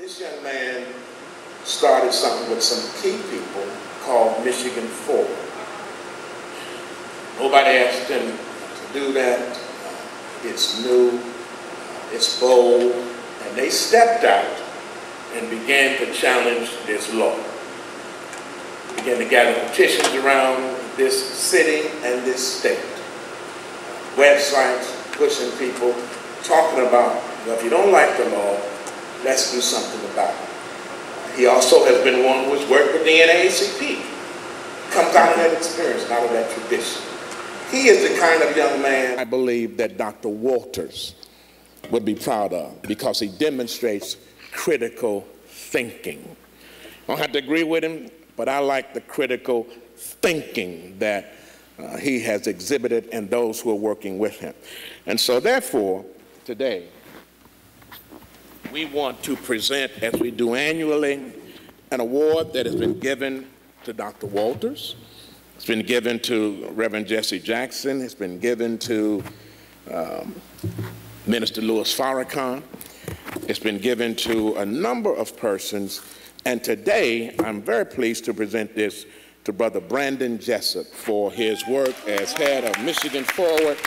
This young man started something with some key people called Michigan Forward. Nobody asked him to do that. It's new, it's bold, and they stepped out and began to challenge this law. Began to gather petitions around this city and this state. Websites pushing people, talking about, well, if you don't like the law, let's do something about it. He also has been one who has worked with the NAACP. Comes out of that experience, out of that tradition. He is the kind of young man I believe that Dr. Walters would be proud of because he demonstrates critical thinking. I don't have to agree with him, but I like the critical thinking that he has exhibited and those who are working with him. And so therefore, today, we want to present, as we do annually, an award that has been given to Dr. Walters. It's been given to Reverend Jesse Jackson. It's been given to Minister Louis Farrakhan. It's been given to a number of persons. And today, I'm very pleased to present this to Brother Brandon Jessup for his work as head of Michigan Forward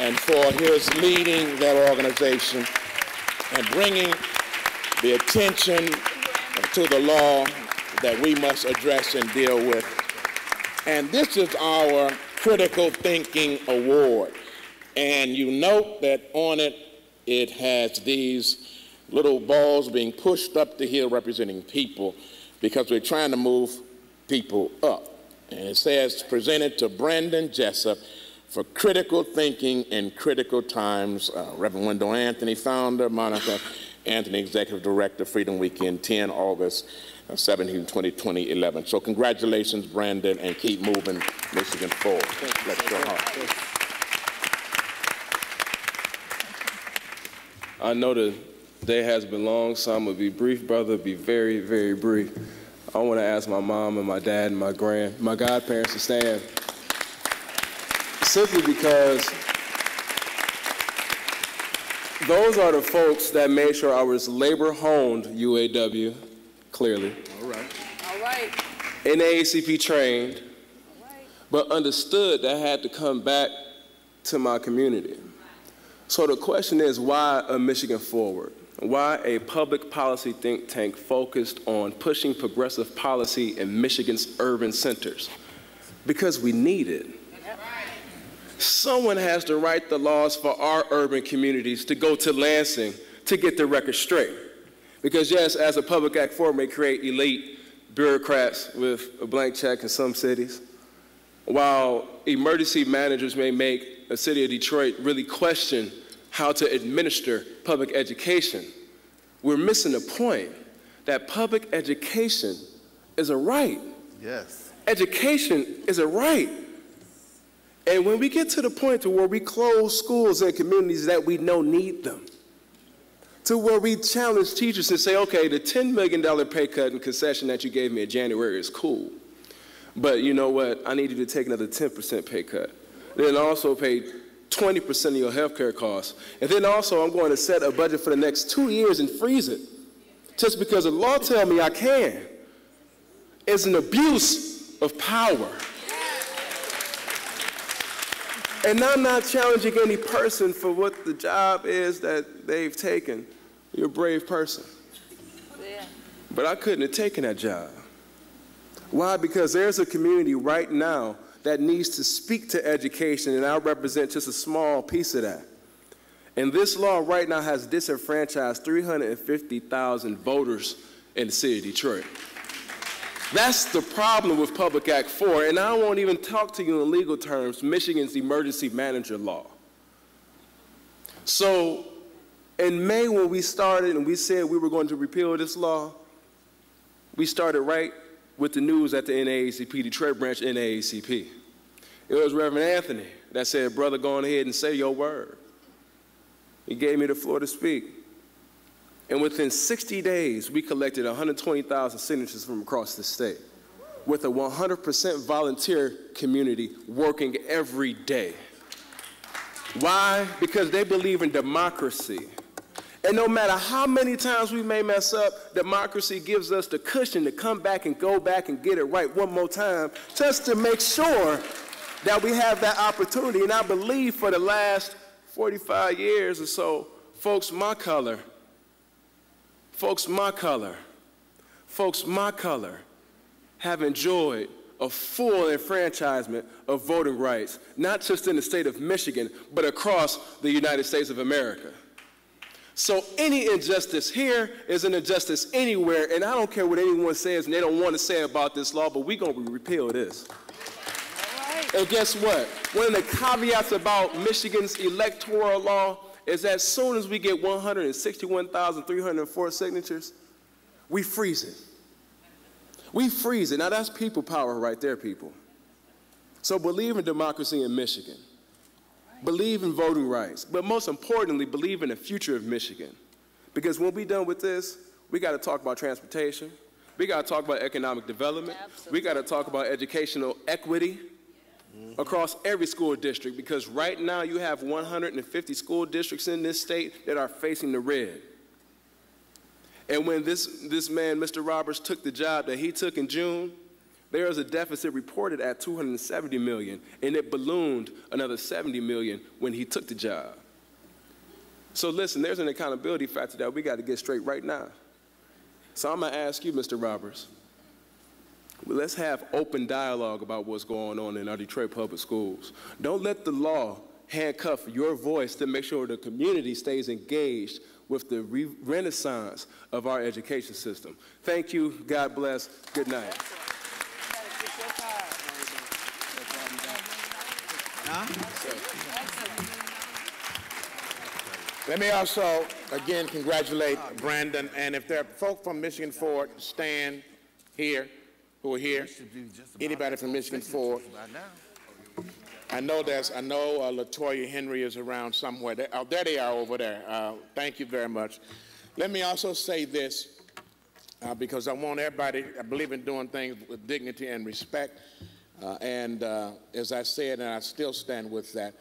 and for his leading that organization and bringing the attention to the law that we must address and deal with. And this is our Critical Thinking Award. And you note that on it, it has these little balls being pushed up the hill representing people because we're trying to move people up. And it says, presented to Brandon Jessup for critical thinking in critical times. Reverend Wendell Anthony, founder, Monica Anthony, executive director, Freedom Weekend, 10 August 17, 2011. So congratulations, Brandon, and keep moving Michigan forward. Bless your heart. I know the day has been long, so I'm going to be brief, brother, be very, very brief. I want to ask my mom and my dad and my godparents to stand. Simply because those are the folks that made sure I was labor-honed UAW, clearly. All right. All right. NAACP trained, all right, but understood that I had to come back to my community. So the question is, why a Michigan Forward? Why a public policy think tank focused on pushing progressive policy in Michigan's urban centers? Because we need it. Someone has to write the laws for our urban communities to go to Lansing to get the record straight. Because yes, as a public act forward may create elite bureaucrats with a blank check in some cities, while emergency managers may make a city of Detroit really question how to administer public education, we're missing the point that public education is a right. Yes. Education is a right. And when we get to the point to where we close schools and communities that we know need them, to where we challenge teachers and say, okay, the $10 million pay cut and concession that you gave me in January is cool, but you know what? I need you to take another 10% pay cut. Then also pay 20% of your health care costs. And then also I'm going to set a budget for the next 2 years and freeze it just because the law tells me I can. It's an abuse of power. And I'm not challenging any person for what the job is that they've taken. You're a brave person. Yeah. But I couldn't have taken that job. Why? Because there's a community right now that needs to speak to education, and I represent just a small piece of that. And this law right now has disenfranchised 350,000 voters in the city of Detroit. That's the problem with Public Act 4, and I won't even talk to you in legal terms, Michigan's emergency manager law. So in May when we started and we said we were going to repeal this law, we started right with the news at the NAACP, Detroit branch NAACP. It was Reverend Anthony that said, brother, go on ahead and say your word. He gave me the floor to speak. And within 60 days, we collected 120,000 signatures from across the state with a 100% volunteer community working every day. Why? Because they believe in democracy. And no matter how many times we may mess up, democracy gives us the cushion to come back and go back and get it right one more time, just to make sure that we have that opportunity. And I believe for the last 45 years or so, folks my color have enjoyed a full enfranchisement of voting rights, not just in the state of Michigan, but across the United States of America. So any injustice here is an injustice anywhere, and I don't care what anyone says and they don't want to say about this law, but we're going to repeal this. Right. And guess what? One of the caveats about Michigan's electoral law is that as soon as we get 161,304 signatures, we freeze it. We freeze it. Now that's people power right there, people. So believe in democracy in Michigan. Believe in voting rights, but most importantly, believe in the future of Michigan. Because when we're done with this, we got to talk about transportation. We got to talk about economic development. Absolutely. We got to talk about educational equity across every school district, because right now you have 150 school districts in this state that are facing the red. And when this man, Mr. Roberts, took the job that he took in June, there was a deficit reported at $270 million, and it ballooned another $70 million when he took the job. So listen, there's an accountability factor that we got to get straight right now. So I'm going to ask you, Mr. Roberts, let's have open dialogue about what's going on in our Detroit public schools. Don't let the law handcuff your voice to make sure the community stays engaged with the renaissance of our education system. Thank you. God bless. Good night. Let me also, again, congratulate Brandon. And if there are folk from Michigan Ford, stand here, who are here. Anybody from Michigan Ford? I know LaToya Henry is around somewhere. There they are over there. Thank you very much. Let me also say this, because I want everybody, I believe in doing things with dignity and respect. As I said, and I still stand with that,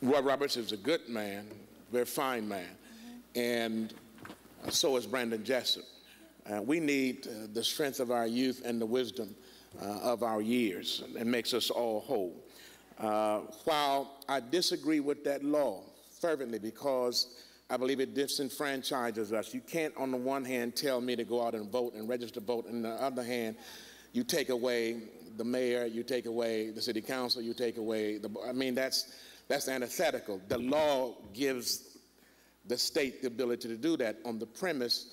Roy Roberts is a good man, very fine man, and so is Brandon Jessup. We need the strength of our youth and the wisdom of our years. It makes us all whole. While I disagree with that law fervently because I believe it disenfranchises us, you can't on the one hand tell me to go out and vote and register to vote, and on the other hand, you take away the mayor, you take away the city council, you take away that's antithetical. The law gives the state the ability to do that on the premise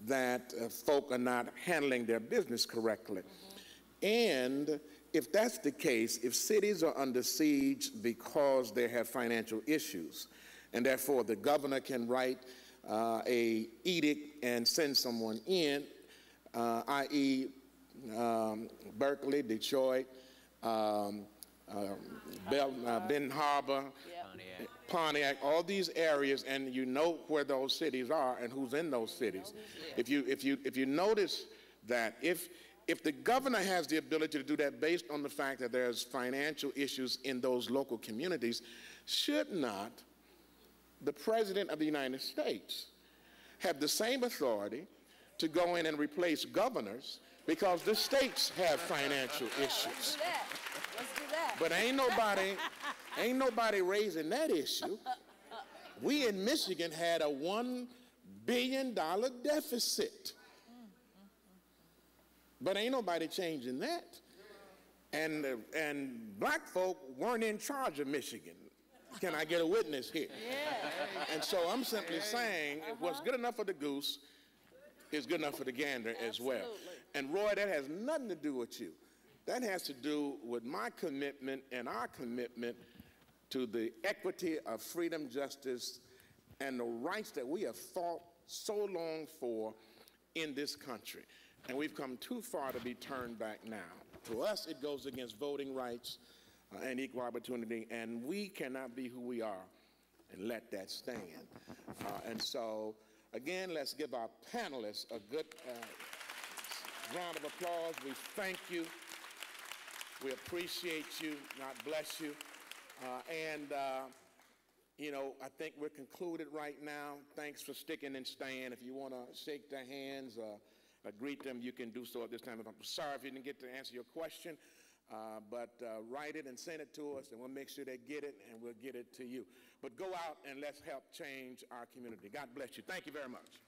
that folk are not handling their business correctly. And if that's the case, if cities are under siege because they have financial issues, and therefore the governor can write a edict and send someone in, i.e. Berkeley, Detroit, Benton Harbor, Pontiac, all these areas, and you know where those cities are and who's in those cities. If you notice that if the governor has the ability to do that based on the fact that there's financial issues in those local communities, should not the President of the United States have the same authority to go in and replace governors because the states have financial issues? Let's do that. But ain't nobody raising that issue. We in Michigan had a $1 billion deficit. But ain't nobody changing that. And black folk weren't in charge of Michigan. Can I get a witness here? Yeah. And so I'm simply saying what's good enough for the goose is good enough for the gander as well. And Roy, that has nothing to do with you. That has to do with my commitment and our commitment to the equity of freedom, justice, and the rights that we have fought so long for in this country. And we've come too far to be turned back now. To us, it goes against voting rights and equal opportunity, and we cannot be who we are and let that stand. And so, again, let's give our panelists a good round of applause. We thank you. We appreciate you. God bless you. You know, I think we're concluded right now. Thanks for sticking and staying. If you want to shake their hands or greet them, you can do so at this time. I'm sorry if you didn't get to answer your question, but write it and send it to us, and we'll make sure they get it, and we'll get it to you. But go out and let's help change our community. God bless you. Thank you very much.